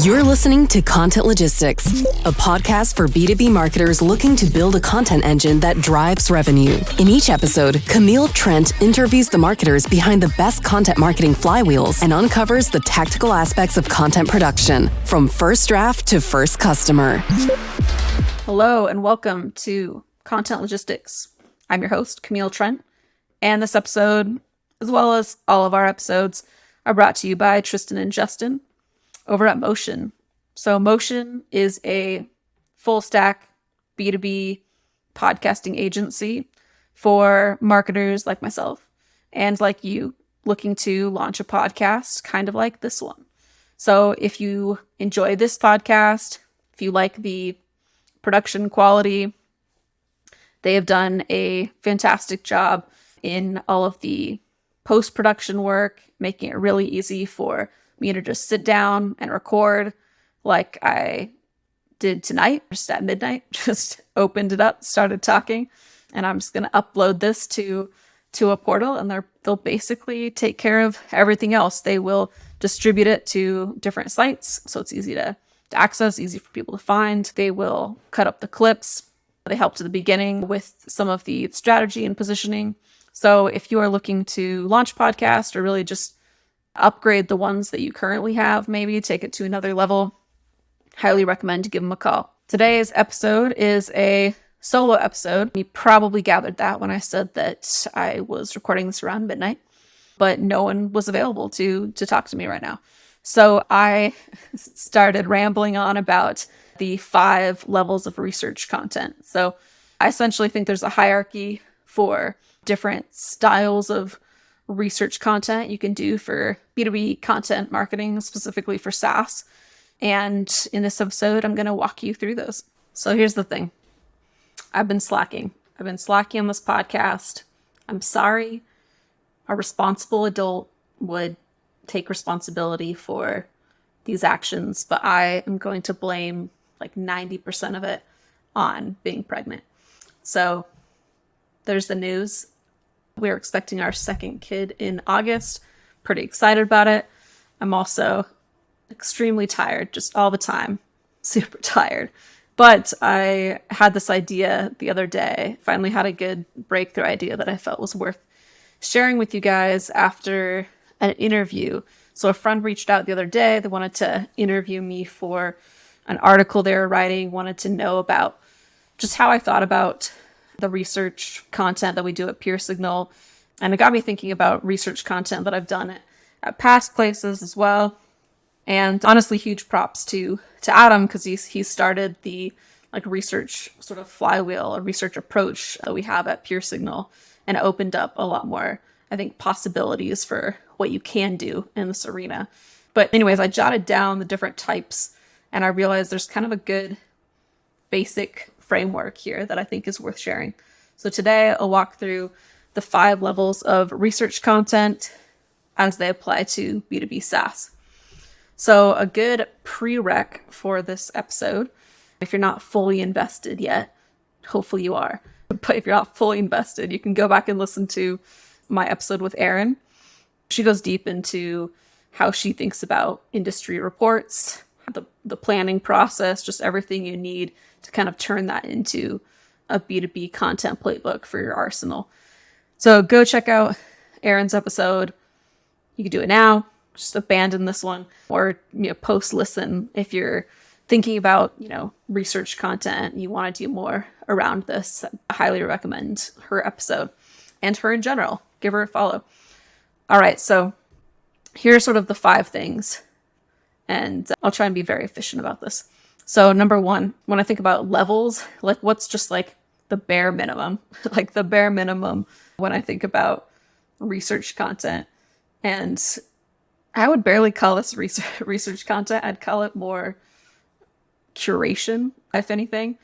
You're listening to Content Logistics, a podcast for B2B marketers looking to build a content engine that drives revenue. In each episode, Camille Trent interviews the marketers behind the best content marketing flywheels and uncovers the tactical aspects of content production, from first draft to first customer. Hello and welcome to Content Logistics. I'm your host, Camille Trent, and this episode, as well as all of our episodes, are brought to you by Tristan and Justin over at Motion. So Motion is a full stack B2B podcasting agency for marketers like myself and like you looking to launch a podcast kind of like this one. So if you enjoy this podcast, if you like the production quality, they have done a fantastic job in all of the post-production work, making it really easy for me to just sit down and record like I did tonight, just at midnight, just opened it up, started talking, and I'm just going to upload this to a portal, and they'll basically take care of everything else. They will distribute it to different sites, so it's easy to access, easy for people to find. They will cut up the clips. They helped at the beginning with some of the strategy and positioning. So if you are looking to launch a podcast or really just upgrade the ones that you currently have, maybe take it to another level, highly recommend to give them a call. Today's episode is a solo episode. You probably gathered that when I said that I was recording this around midnight, but no one was available to talk to me right now. So I started rambling on about the 5 levels of research content. So I essentially think there's a hierarchy for different styles of research content you can do for B2B content marketing, specifically for SaaS. And in this episode, I'm going to walk you through those. So here's the thing. I've been slacking on this podcast. I'm sorry. A responsible adult would take responsibility for these actions, but I am going to blame like 90% of it on being pregnant. So there's the news. We're expecting our second kid in August. Pretty excited about it. I'm also extremely tired, just all the time. Super tired. But I had this idea the other day, finally had a good breakthrough idea that I felt was worth sharing with you guys after an interview. So a friend reached out the other day. They wanted to interview me for an article they were writing, wanted to know about just how I thought about the research content that we do at Pure Signal. And it got me thinking about research content that I've done at past places as well. And honestly, huge props to Adam, because he started the research sort of flywheel or research approach that we have at Pure Signal, and it opened up a lot more, I think, possibilities for what you can do in this arena. But anyways, I jotted down the different types, and I realized there's kind of a good basic framework here that I think is worth sharing. So today I'll walk through the 5 levels of research content as they apply to B2B SaaS. So a good prereq for this episode, if you're not fully invested yet, hopefully you are, but if you're not fully invested, you can go back and listen to my episode with Erin. She goes deep into how she thinks about industry reports, the planning process, just everything you need to kind of turn that into a B2B content playbook for your arsenal. So go check out Erin's episode. You can do it now, just abandon this one, or post listen if you're thinking about research content and you want to do more around this. I highly recommend her episode and her in general. Give her a follow. All right, so here's sort of the 5 things, and I'll try and be very efficient about this. So number 1, when I think about levels, what's just the bare minimum, the bare minimum when I think about research content. And I would barely call this research content. I'd call it more curation, if anything.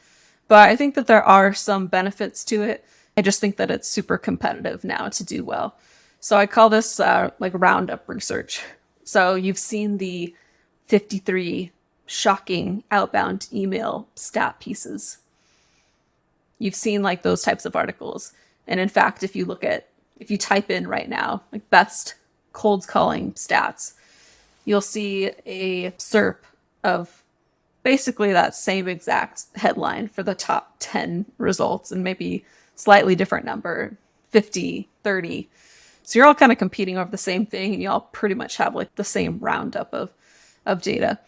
But I think that there are some benefits to it. I just think that it's super competitive now to do well. So I call this Roundup research. So you've seen the 53 shocking outbound email stat pieces. You've seen those types of articles. And in fact, if you type in right now, best cold calling stats, you'll see a SERP of basically that same exact headline for the top 10 results and maybe slightly different number, 50, 30. So you're all kind of competing over the same thing, and you all pretty much have like the same roundup of data.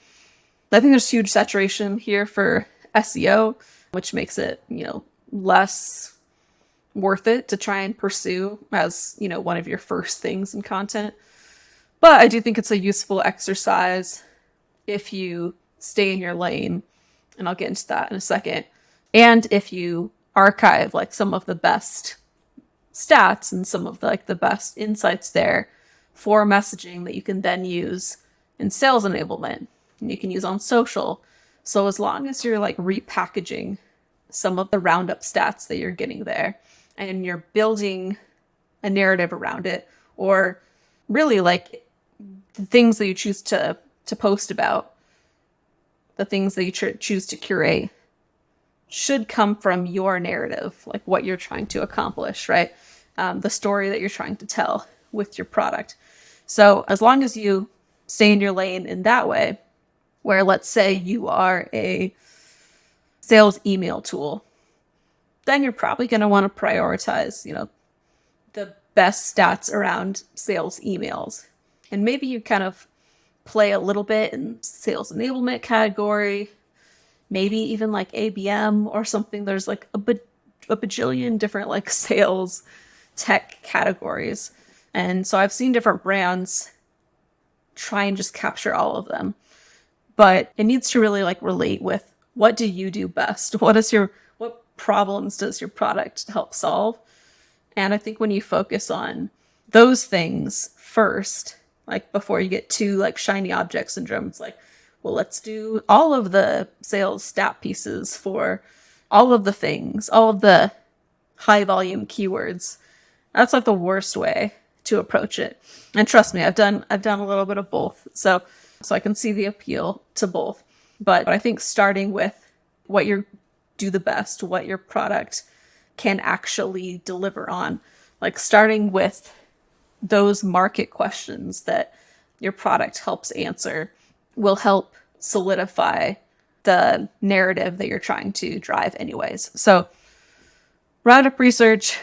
I think there's huge saturation here for SEO, which makes it, less worth it to try and pursue as, one of your first things in content. But I do think it's a useful exercise if you stay in your lane, and I'll get into that in a second. And if you archive like some of the best stats and some of the best insights there for messaging that you can then use in sales enablement and you can use on social. So as long as you're like repackaging some of the Roundup stats that you're getting there and you're building a narrative around it, or really like the things that you choose to post about, the things that you choose to curate should come from your narrative, like what you're trying to accomplish, right? The story that you're trying to tell with your product. So as long as you stay in your lane in that way, where let's say you are a sales email tool, then you're probably going to want to prioritize, the best stats around sales emails. And maybe you kind of play a little bit in sales enablement category, maybe even like ABM or something. There's like a bajillion different like sales tech categories. And so I've seen different brands try and just capture all of them. But it needs to really like relate with, what do you do best? What problems does your product help solve? And I think when you focus on those things first, like before you get to like shiny object syndrome, it's like, well, let's do all of the sales stat pieces for all of the things, all of the high volume keywords. That's like the worst way to approach it. And trust me, I've done a little bit of both. So I can see the appeal to both. But I think starting with what you do the best, what your product can actually deliver on, like starting with those market questions that your product helps answer, will help solidify the narrative that you're trying to drive anyways. So Roundup research,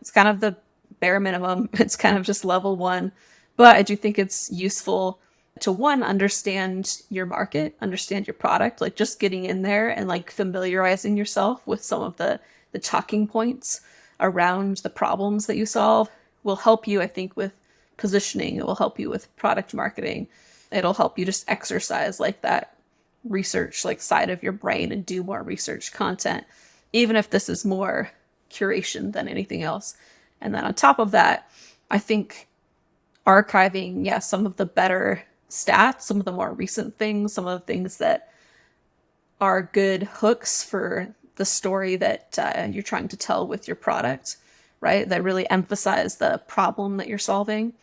it's kind of the bare minimum. It's kind of just level 1, but I do think it's useful to understand your market, understand your product, like just getting in there and like familiarizing yourself with some of the talking points around the problems that you solve will help you, I think, with positioning. It will help you with product marketing. It'll help you just exercise like that research like side of your brain and do more research content, even if this is more curation than anything else. And then on top of that, I think archiving, some of the better stats, some of the more recent things, some of the things that are good hooks for the story that you're trying to tell with your product, right? That really emphasize the problem that you're solving.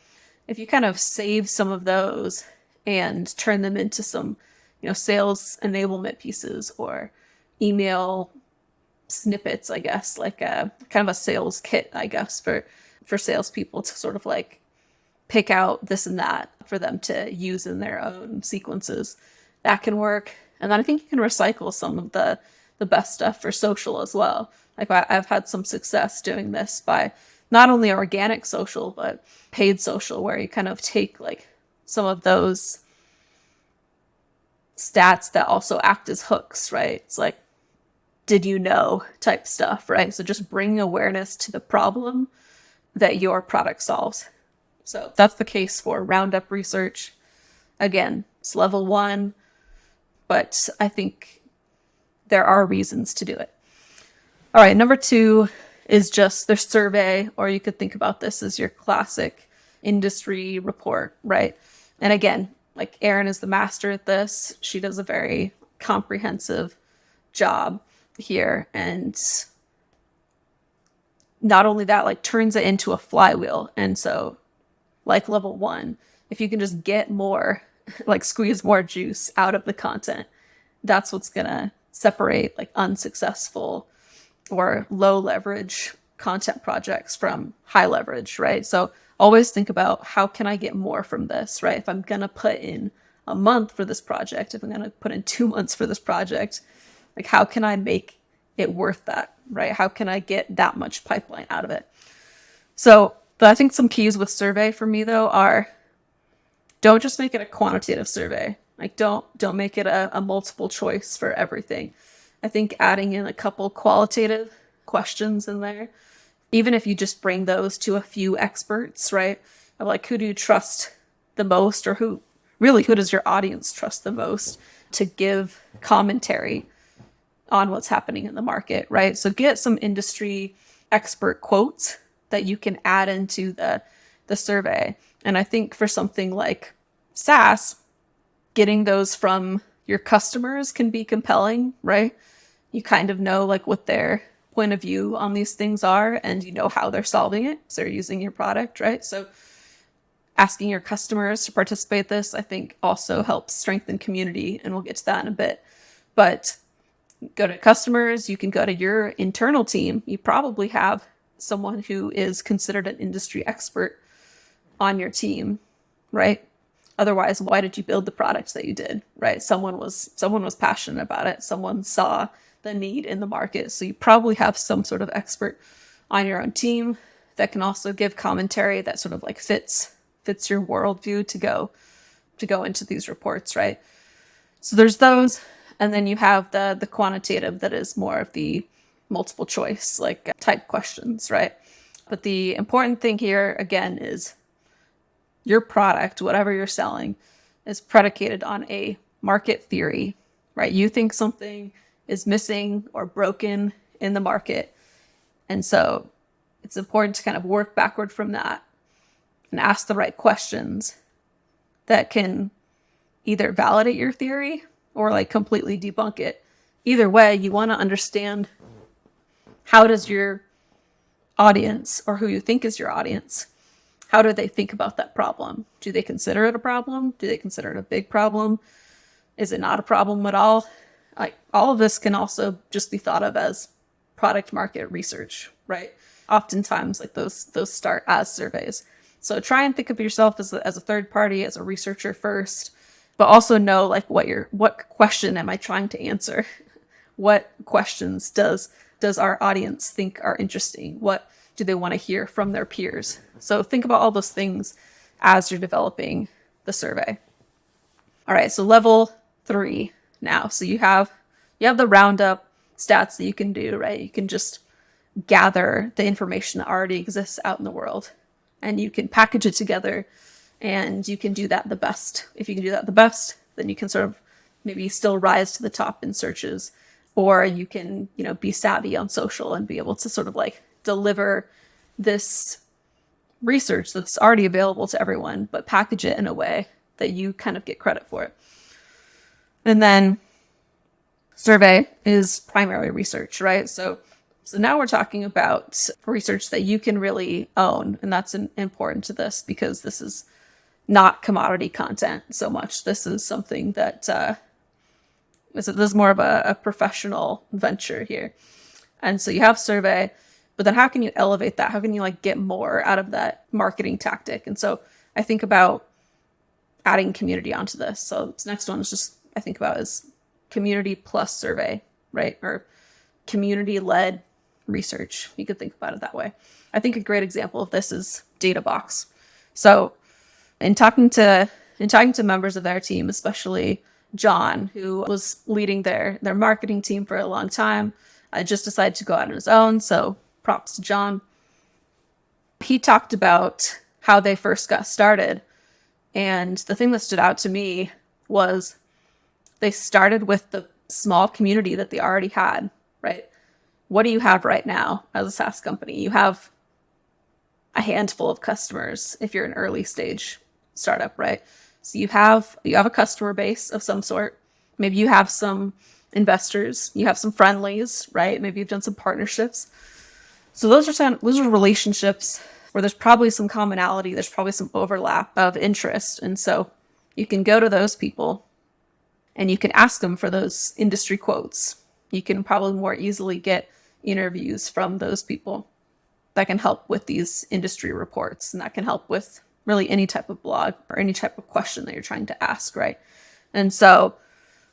If you kind of save some of those and turn them into some, sales enablement pieces or email snippets, I guess, like a kind of a sales kit, I guess, for salespeople to sort of like pick out this and that for them to use in their own sequences, that can work. And then I think you can recycle some of the best stuff for social as well. Like I've had some success doing this by not only organic social, but paid social, where you kind of take like some of those stats that also act as hooks, right? It's like, did you know type stuff, right? So just bring awareness to the problem that your product solves. So that's the case for Roundup research. Again, it's level 1, but I think there are reasons to do it. All right, number 2 is just their survey, or you could think about this as your classic industry report, right? And again, like Erin is the master at this. She does a very comprehensive job here. And not only that, like turns it into a flywheel. And so like level 1, if you can just get more, like squeeze more juice out of the content, that's what's going to separate like unsuccessful or low leverage content projects from high leverage, right? So always think about, how can I get more from this, right? If I'm going to put in a month for this project, if I'm going to put in 2 months for this project, like how can I make it worth that, right? How can I get that much pipeline out of it? So I think some keys with survey for me though are, don't just make it a quantitative survey. Like don't make it a multiple choice for everything. I think adding in a couple qualitative questions in there, even if you just bring those to a few experts, right? Of like, who do you trust the most, or who does your audience trust the most to give commentary on what's happening in the market, right? So get some industry expert quotes that you can add into the survey. And I think for something like SaaS, getting those from your customers can be compelling, right? You kind of know like what their point of view on these things are, and you know how they're solving it. So they're using your product, right? So asking your customers to participate in this, I think also helps strengthen community, and we'll get to that in a bit. But go to customers, you can go to your internal team. You probably have someone who is considered an industry expert on your team, right? Otherwise, why did you build the product that you did, right? Someone was passionate about it. Someone saw the need in the market. So you probably have some sort of expert on your own team that can also give commentary that sort of like fits your worldview to go into these reports, right? So there's those. And then you have the quantitative that is more of the multiple choice, like type questions, right? But the important thing here, again, is your product, whatever you're selling, is predicated on a market theory, right? You think something is missing or broken in the market. And so it's important to kind of work backward from that and ask the right questions that can either validate your theory or like completely debunk it. Either way, you want to understand, how does your audience, or who you think is your audience, how do they think about that problem? Do they consider it a problem? Do they consider it a big problem? Is it not a problem at all? Like all of this can also just be thought of as product market research, right? Oftentimes, like those start as surveys. So try and think of yourself as a third party, as a researcher first, but also know like what question am I trying to answer? What questions does our audience think are interesting? What do they want to hear from their peers? So think about all those things as you're developing the survey. All right, so level 3 now. So you have the Roundup stats that you can do, right? You can just gather the information that already exists out in the world, and you can package it together, and you can do that the best. If you can do that the best, then you can sort of maybe still rise to the top in searches, or you can, be savvy on social and be able to sort of like deliver this research that's already available to everyone, but package it in a way that you kind of get credit for it. And then survey is primary research, right? So now we're talking about research that you can really own. And that's important to this, because this is not commodity content so much. This is something that this is more of a professional venture here. And so you have survey, but then how can you elevate that? How can you like get more out of that marketing tactic? And so I think about adding community onto this. So this next one is just, I think about is community plus survey, right? Or community-led research. You could think about it that way. I think a great example of this is DataBox. So in talking to members of their team, especially John, who was leading their marketing team for a long time, just decided to go out on his own. So props to John. He talked about how they first got started. And the thing that stood out to me was they started with the small community that they already had, right? What do you have right now as a SaaS company? You have a handful of customers if you're an early stage startup, right? So you have a customer base of some sort. Maybe you have some investors, you have some friendlies, right? Maybe you've done some partnerships. So those are relationships where there's probably some commonality, there's probably some overlap of interest. And so you can go to those people and you can ask them for those industry quotes. You can probably more easily get interviews from those people that can help with these industry reports, and that can help with really any type of blog or any type of question that you're trying to ask, right? And so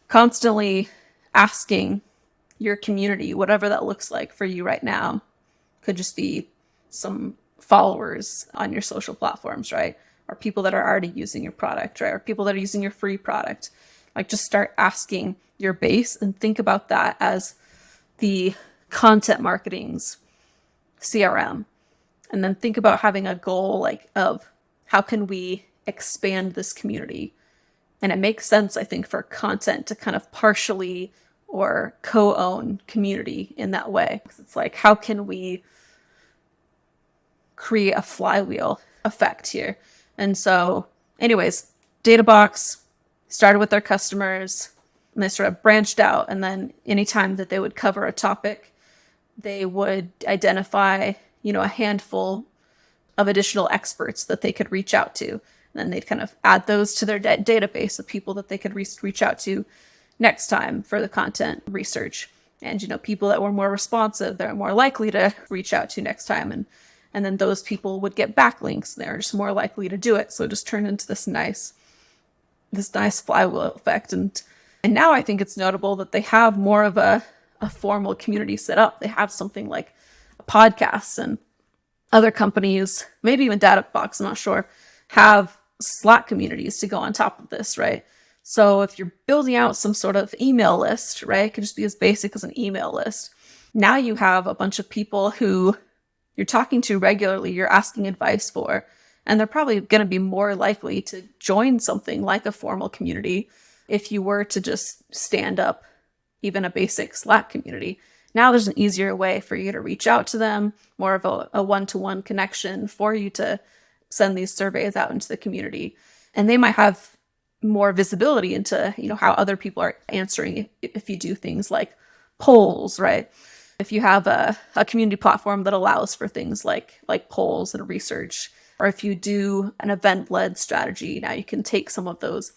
constantly asking your community, whatever that looks like for you right now, could just be some followers on your social platforms, right? Or people that are already using your product, right? Or people that are using your free product. Like, just start asking your base and think about that as the content marketing's CRM. And then think about having a goal like of how can we expand this community? And it makes sense, I think, for content to kind of partially or co-own community in that way. It's like, how can we create a flywheel effect here? And so anyways, Databox started with their customers and they sort of branched out. And then anytime that they would cover a topic, they would identify, a handful of additional experts that they could reach out to. And then they'd kind of add those to their database of people that they could reach out to next time for the content research. And, people that were more responsive, they're more likely to reach out to next time. And then those people would get backlinks. They're just more likely to do it. So it just turned into this nice flywheel effect. And now I think it's notable that they have more of a formal community set up. They have something like a podcast, and other companies, maybe even Databox, I'm not sure, have Slack communities to go on top of this, right? So if you're building out some sort of email list, right, it could just be as basic as an email list. Now you have a bunch of people who you're talking to regularly, you're asking advice for, and they're probably going to be more likely to join something like a formal community if you were to just stand up even a basic Slack community. Now there's an easier way for you to reach out to them, more of a one-to-one connection for you to send these surveys out into the community. And they might have more visibility into, how other people are answering if you do things like polls, right? If you have a community platform that allows for things like polls and research, or if you do an event-led strategy, now you can take some of those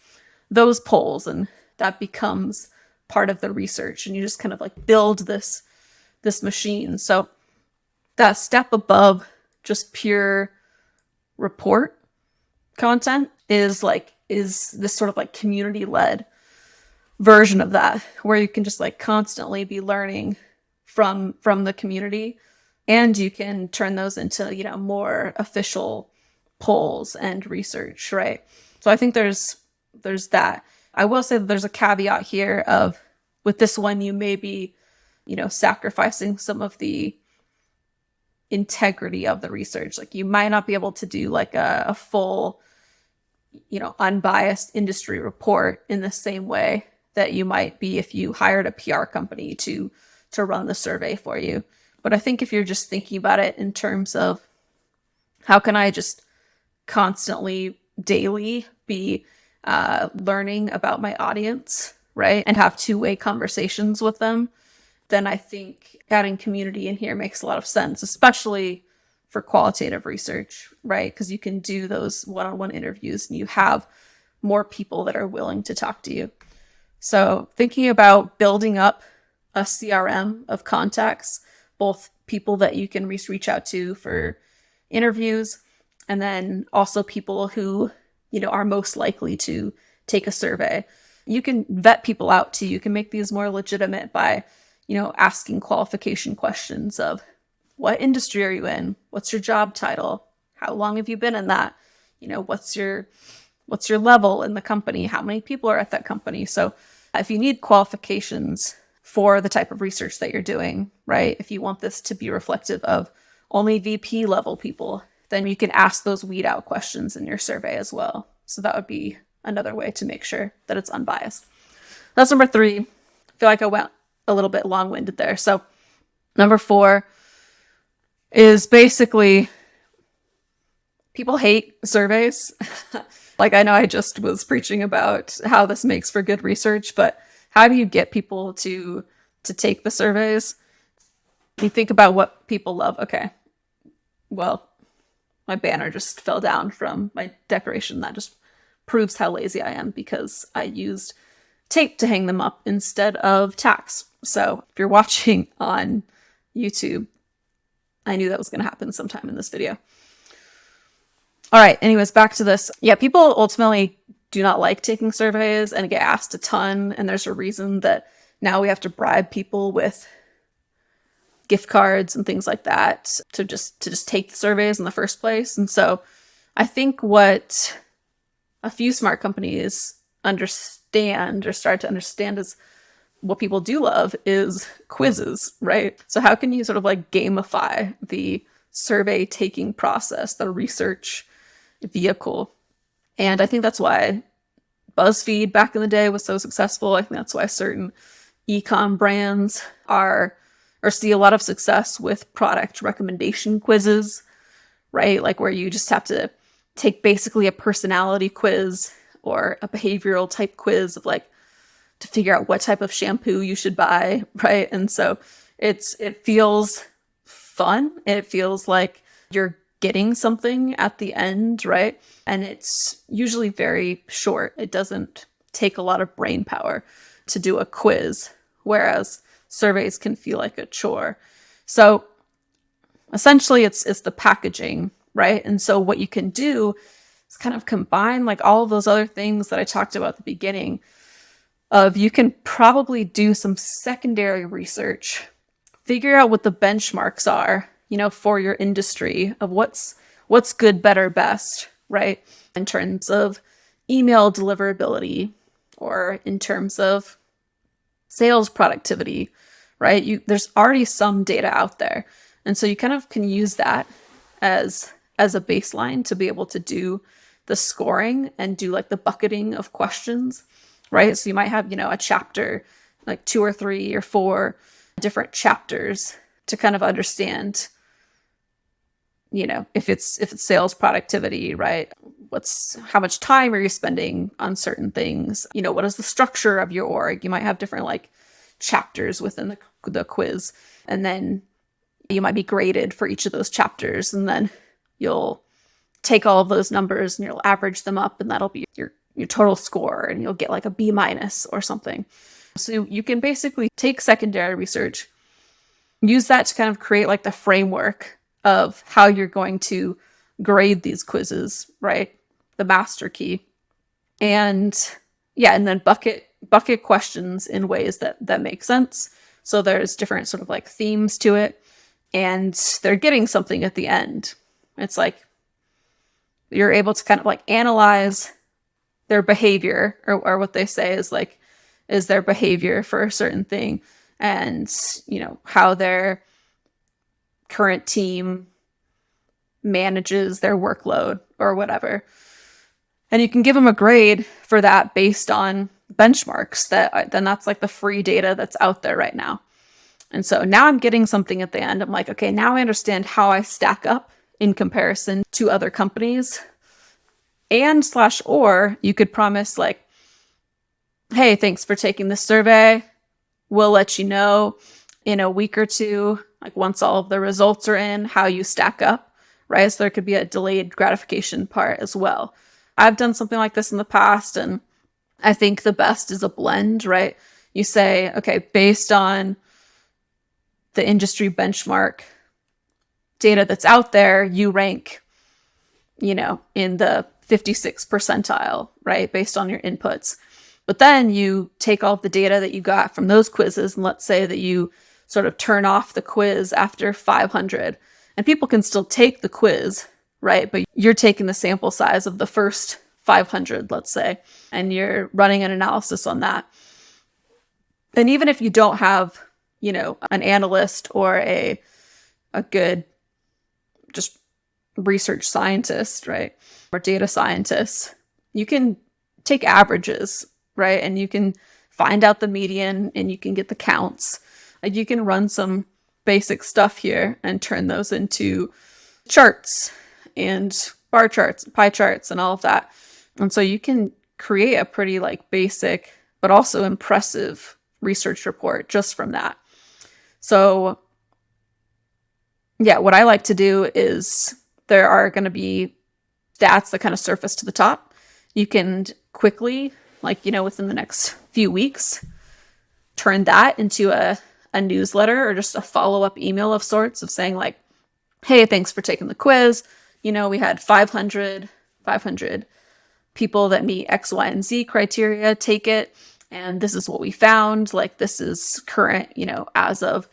polls and that becomes part of the research, and you just kind of like build this machine. So that step above just pure report content is this sort of like community-led version of that, where you can just like constantly be learning from the community, and you can turn those into, more official polls and research, right? So I think there's that. I will say that there's a caveat here of, with this one, you may be, sacrificing some of the integrity of the research. Like, you might not be able to do like a full, unbiased industry report in the same way that you might be if you hired a PR company to run the survey for you. But I think if you're just thinking about it in terms of how can I just constantly, daily be learning about my audience, right? And have two-way conversations with them, then I think adding community in here makes a lot of sense, especially for qualitative research, right? Because you can do those one-on-one interviews and you have more people that are willing to talk to you. So thinking about building up a CRM of contacts, both people that you can reach out to for interviews, and then also people who, are most likely to take a survey. You can vet people out too. You can make these more legitimate by, asking qualification questions of, what industry are you in? What's your job title? How long have you been in that? What's your level in the company? How many people are at that company? So if you need qualifications for the type of research that you're doing, right? If you want this to be reflective of only VP level people, then you can ask those weed out questions in your survey as well. So that would be another way to make sure that it's unbiased. That's number 3. I feel like I went a little bit long-winded there. So number 4 is basically, people hate surveys. Like, I know I just was preaching about how this makes for good research, but how do you get people to take the surveys? You think about what people love. Okay, well, my banner just fell down from my decoration. That just proves how lazy I am, because I used tape to hang them up instead of tacks. So if you're watching on YouTube, I knew that was going to happen sometime in this video. All right. Anyways, back to this. Yeah, people ultimately do not like taking surveys and get asked a ton. And there's a reason that now we have to bribe people with gift cards and things like that to just take the surveys in the first place. And so I think what a few smart companies understand or start to understand is what people do love is quizzes, right? So how can you sort of like gamify the survey taking process, the research vehicle? And I think that's why BuzzFeed back in the day was so successful. I think that's why certain e-com brands are or see a lot of success with product recommendation quizzes, right? Like where you just have to take basically a personality quiz or a behavioral type quiz of like to figure out what type of shampoo you should buy, right? And so it feels fun. It feels like you're getting something at the end, right? And it's usually very short. It doesn't take a lot of brain power to do a quiz, whereas surveys can feel like a chore. So essentially it's the packaging, right? And so what you can do is kind of combine like all of those other things that I talked about at the beginning of you can probably do some secondary research, figure out what the benchmarks are, for your industry of what's good, better, best, right? In terms of email deliverability or in terms of sales productivity, right? There's already some data out there. And so you kind of can use that as a baseline to be able to do the scoring and do like the bucketing of questions, right? So you might have, a chapter, like 2 or 3 or 4 different chapters to kind of understand, if it's sales productivity, right? How much time are you spending on certain things? What is the structure of your org? You might have different like chapters within the quiz, and then you might be graded for each of those chapters, and then you'll take all of those numbers and you'll average them up, and that'll be your total score, and you'll get like a B- or something. So you can basically take secondary research, use that to kind of create like the framework of how you're going to grade these quizzes, right? The master key. And then bucket questions in ways that make sense. So there's different sort of like themes to it, and they're getting something at the end. It's like you're able to kind of like analyze their behavior, or what they say is their behavior for a certain thing, and how their current team manages their workload or whatever. And you can give them a grade for that based on benchmarks then that's like the free data that's out there right now. And so now I'm getting something at the end. I'm like, okay, now I understand how I stack up in comparison to other companies. Or you could promise like, hey, thanks for taking this survey. We'll let you know in a week or 2, like once all of the results are in, how you stack up, right? So there could be a delayed gratification part as well. I've done something like this in the past, and I think the best is a blend, right? You say, okay, based on the industry benchmark data that's out there, you rank, in the 56th percentile, right? Based on your inputs. But then you take all of the data that you got from those quizzes, and let's say that you sort of turn off the quiz after 500, and people can still take the quiz, right? But you're taking the sample size of the first 500, let's say, and you're running an analysis on that. And even if you don't have, an analyst or a good just research scientist, right? Or data scientist, you can take averages, right? And you can find out the median, and you can get the counts. Like you can run some basic stuff here and turn those into charts and bar charts, pie charts, and all of that. And so you can create a pretty like basic, but also impressive research report just from that. So what I like to do is there are going to be stats that kind of surface to the top. You can quickly, within the next few weeks, turn that into a newsletter or just a follow-up email of sorts of saying like, hey, thanks for taking the quiz. we had 500 people that meet X, Y, and Z criteria take it. And this is what we found. Like, this is current, as of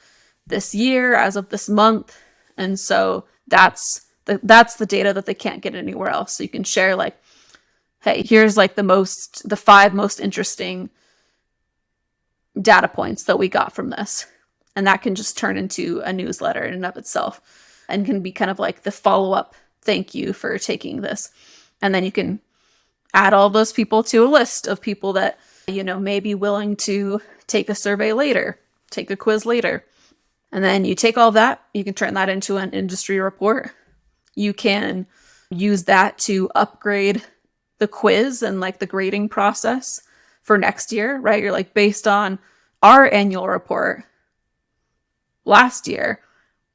this year, as of this month. And so that's the data that they can't get anywhere else. So you can share like, hey, here's like the 5 most interesting data points that we got from this. And that can just turn into a newsletter in and of itself and can be kind of like the follow-up thank you for taking this. And then you can add all those people to a list of people that, may be willing to take a survey later, take a quiz later. And then you take all that, you can turn that into an industry report. You can use that to upgrade the quiz and like the grading process for next year, right? You're like, based on our annual report last year,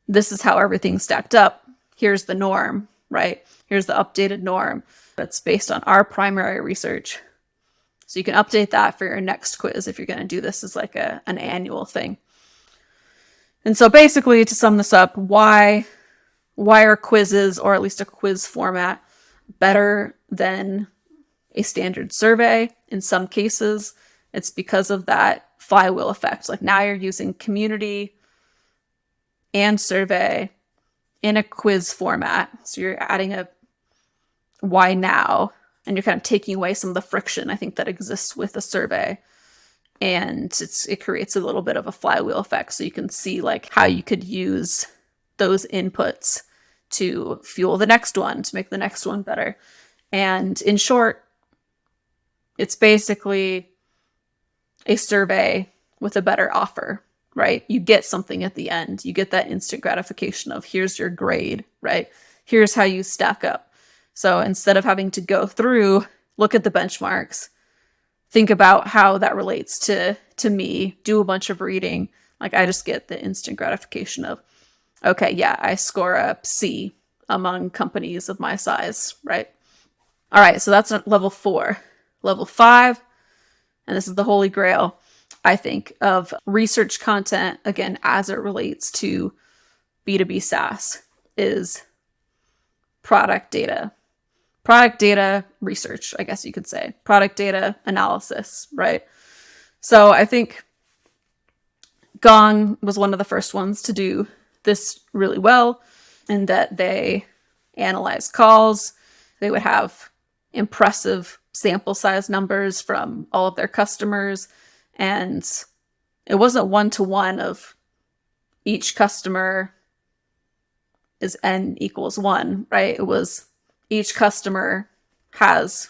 this is how everything stacked up. Here's the norm, right? Here's the updated norm that's based on our primary research. So you can update that for your next quiz if you're going to do this as like an annual thing. And so basically, to sum this up, why are quizzes, or at least a quiz format, better than a standard survey? In some cases, it's because of that flywheel effect. Like, now you're using community and survey in a quiz format. So you're adding a why now, and you're kind of taking away some of the friction, I think, that exists with a survey. And it creates a little bit of a flywheel effect. So you can see like how you could use those inputs to fuel the next one, to make the next one better. And in short, it's basically a survey with a better offer, right? You get something at the end. You get that instant gratification of, here's your grade, right? Here's how you stack up. So instead of having to go through, look at the benchmarks, think about how that relates to me, do a bunch of reading, like, I just get the instant gratification of, okay, yeah, I score a C among companies of my size, right? All right, so that's level 4. Level 5, and this is the holy grail, I think, of research content, again, as it relates to B2B SaaS, is product data. Product data research, I guess you could say. Product data analysis, right? So I think Gong was one of the first ones to do this really well, in that they analyzed calls. They would have impressive sample size numbers from all of their customers. And it wasn't one-to-one of each customer is N equals 1, right? It was each customer has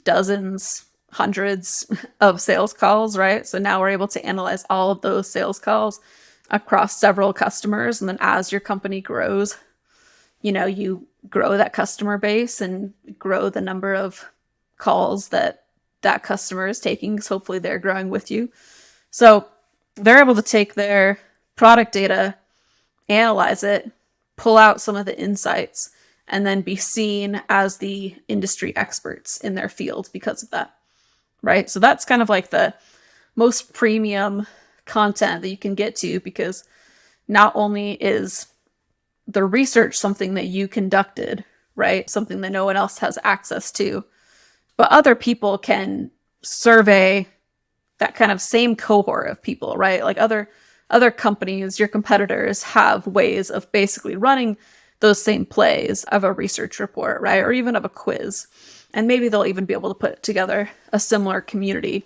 dozens, hundreds of sales calls, right? So now we're able to analyze all of those sales calls across several customers. And then as your company grows, you grow that customer base and grow the number of calls that customer is taking, because hopefully they're growing with you. So they're able to take their product data, analyze it, pull out some of the insights, and then be seen as the industry experts in their field because of that, right? So that's kind of like the most premium content that you can get to, because not only is the research something that you conducted, right? Something that no one else has access to, but other people can survey that kind of same cohort of people, right? Like other companies, your competitors, have ways of basically running those same plays of a research report, right? Or even of a quiz. And maybe they'll even be able to put together a similar community.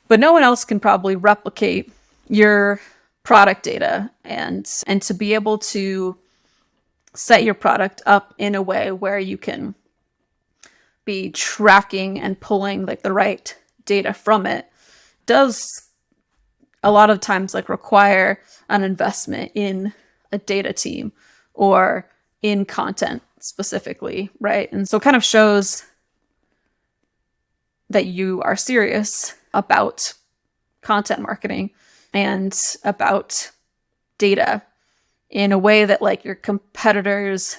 But no one else can probably replicate your product data, and to be able to set your product up in a way where you can be tracking and pulling like the right data from it does a lot of times like require an investment in a data team or in content specifically, right? And so it kind of shows that you are serious about content marketing and about data in a way that like your competitors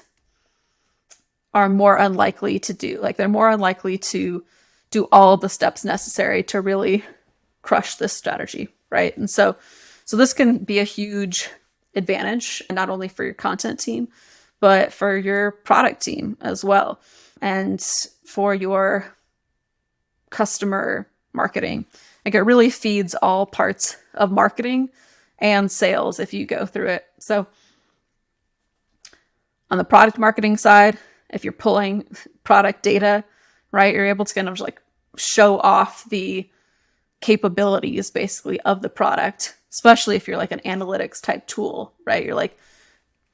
are more unlikely to do. Like, they're more unlikely to do all of the steps necessary to really crush this strategy, right? And so this can be a huge advantage, not only for your content team, but for your product team as well, and for your customer marketing. Like, it really feeds all parts of marketing and sales if you go through it. So on the product marketing side, if you're pulling product data, right, you're able to kind of just like show off the capabilities basically of the product, especially if you're like an analytics type tool, right? You're like,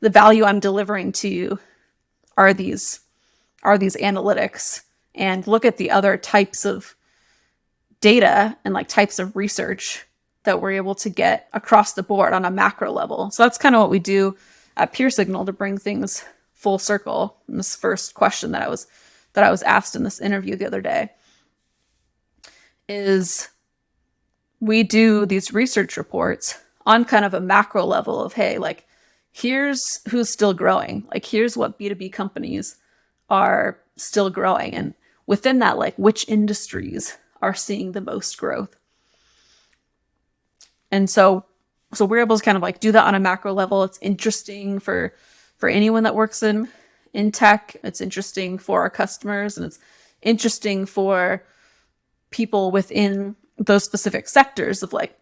the value I'm delivering to you are these analytics, and look at the other types of data and like types of research that we're able to get across the board on a macro level. So that's kind of what we do at Pure Signal to bring things full circle. And this first question that I was asked in this interview the other day is, we do these research reports on kind of a macro level of, hey, like, here's who's still growing. Like, here's what B2B companies are still growing. And within that, like, which industries are seeing the most growth. And so we're able to kind of like do that on a macro level. It's interesting for anyone that works in tech. It's interesting for our customers, and it's interesting for people within those specific sectors of like,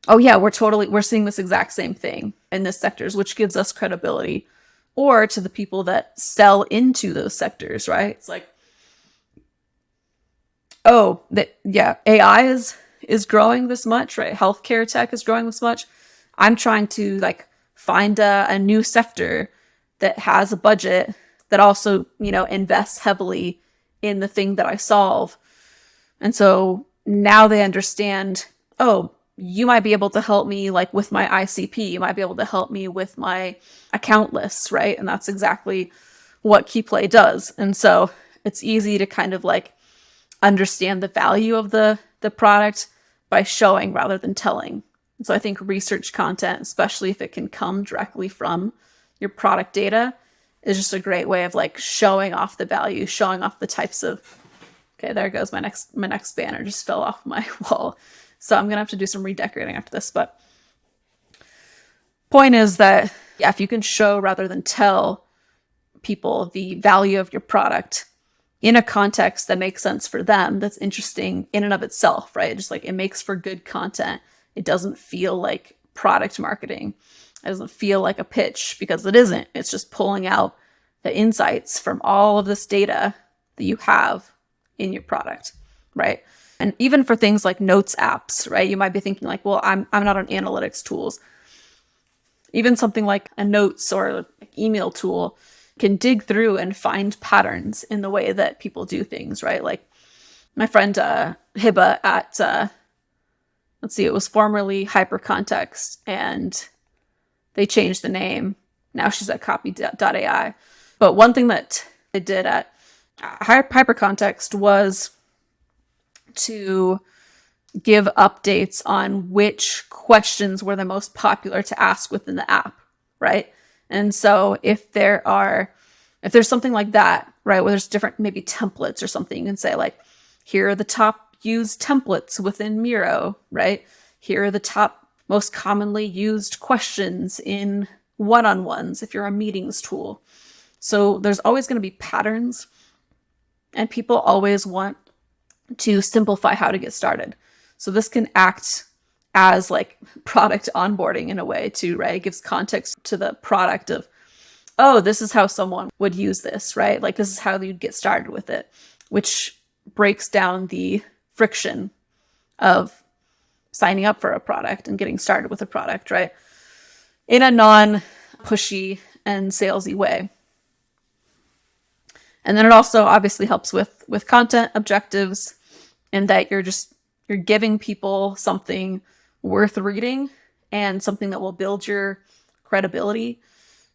oh yeah, we're seeing this exact same thing in this sectors, which gives us credibility. Or to the people that sell into those sectors, right? It's like, oh, that, yeah, AI is growing this much, right? Healthcare tech is growing this much. I'm trying to like find a new sector that has a budget that also, invests heavily in the thing that I solve. And so now they understand, oh, you might be able to help me like with my ICP. You might be able to help me with my account lists, right? And that's exactly what KeyPlay does. And so it's easy to kind of like understand the value of the product by showing rather than telling. And so I think research content, especially if it can come directly from your product data, is just a great way of like showing off the value, showing off the types of, okay, there goes my next banner just fell off my wall. So I'm going to have to do some redecorating after this. But point is that, yeah, if you can show rather than tell people the value of your product in a context that makes sense for them, that's interesting in and of itself, right? Just like, it makes for good content. It doesn't feel like product marketing. It doesn't feel like a pitch, because it isn't. It's just pulling out the insights from all of this data that you have in your product, right? And even for things like notes apps, right? You might be thinking like, well, I'm not on analytics tools. Even something like a notes or email tool can dig through and find patterns in the way that people do things, right? Like my friend Hiba at, it was formerly Hypercontext, and they changed the name. Now she's at copy.ai. But one thing that they did at Hypercontext was to give updates on which questions were the most popular to ask within the app, right? And so if there's something like that, right, where there's different maybe templates or something, you can say like, here are the top used templates within Miro, right? Here are the top most commonly used questions in one-on-ones if you're a meetings tool. So there's always going to be patterns, and people always want to simplify how to get started. So this can act as like product onboarding in a way too, right? It gives context to the product of, oh, this is how someone would use this, right? Like, this is how you'd get started with it, which breaks down the friction of signing up for a product and getting started with a product, right? In a non-pushy and salesy way. And then it also obviously helps with content objectives, and that you're giving people something worth reading and something that will build your credibility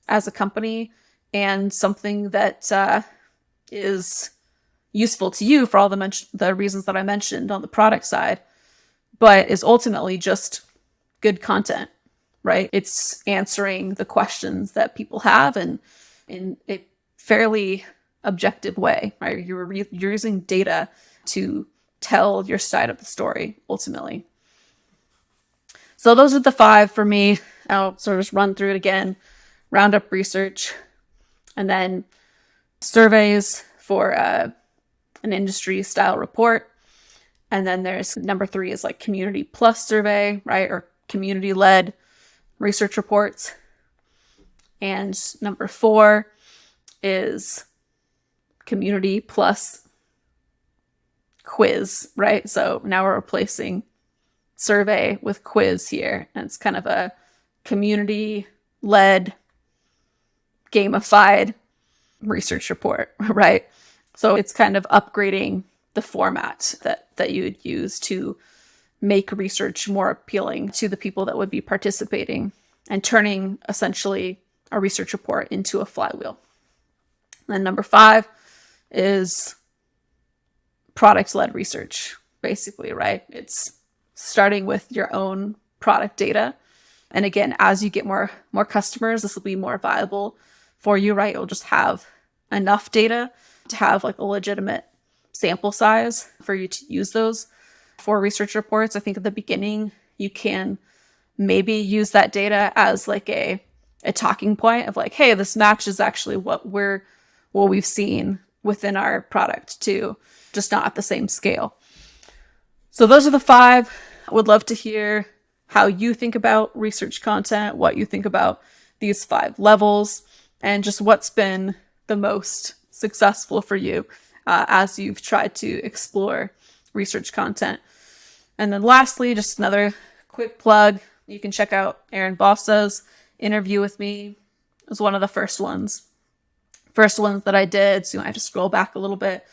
as a company, and something that is useful to you for all the reasons that I mentioned on the product side, but is ultimately just good content, right? It's answering the questions that people have, and in a fairly objective way, right? You're using data to tell your side of the story, ultimately. So those are the 5 for me. I'll sort of just run through it again Roundup research, and then surveys for an industry style report. And then there's number 3 is like community plus survey, right? Or community led research reports. And number 4 is community plus quiz, right? So now we're replacing survey with quiz here. And it's kind of a community led gamified research report, right? So it's kind of upgrading the format that you would use to make research more appealing to the people that would be participating and turning essentially a research report into a flywheel. And number 5 is product-led research, basically, right? It's starting with your own product data. And again, as you get more customers, this will be more viable for you, right? You'll just have enough data to have like a legitimate sample size for you to use those for research reports. I think at the beginning, you can maybe use that data as like a talking point of like, hey, this matches actually what we've seen within our product too, just not at the same scale. So those are the 5. I would love to hear how you think about research content, what you think about these 5 levels, and just what's been the most successful for you as you've tried to explore research content. And then lastly, just another quick plug. You can check out Erin Bossa's interview with me. It was one of the first ones that I did. So I have to scroll back a little bit,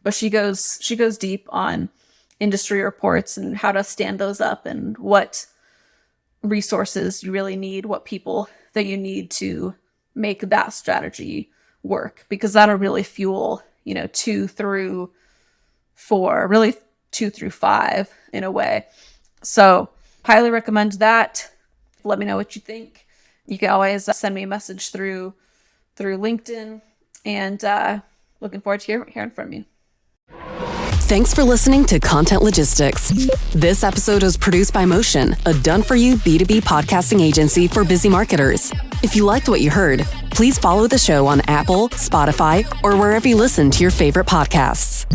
but she goes deep on industry reports and how to stand those up and what resources you really need, what people that you need to make that strategy work, because that'll really fuel, 2 through 4, really 2 through 5 in a way. So highly recommend that. Let me know what you think. You can always send me a message through LinkedIn, and looking forward to hearing from you. Thanks for listening to Content Logistics. This episode was produced by Motion, a done-for-you B2B podcasting agency for busy marketers. If you liked what you heard, please follow the show on Apple, Spotify, or wherever you listen to your favorite podcasts.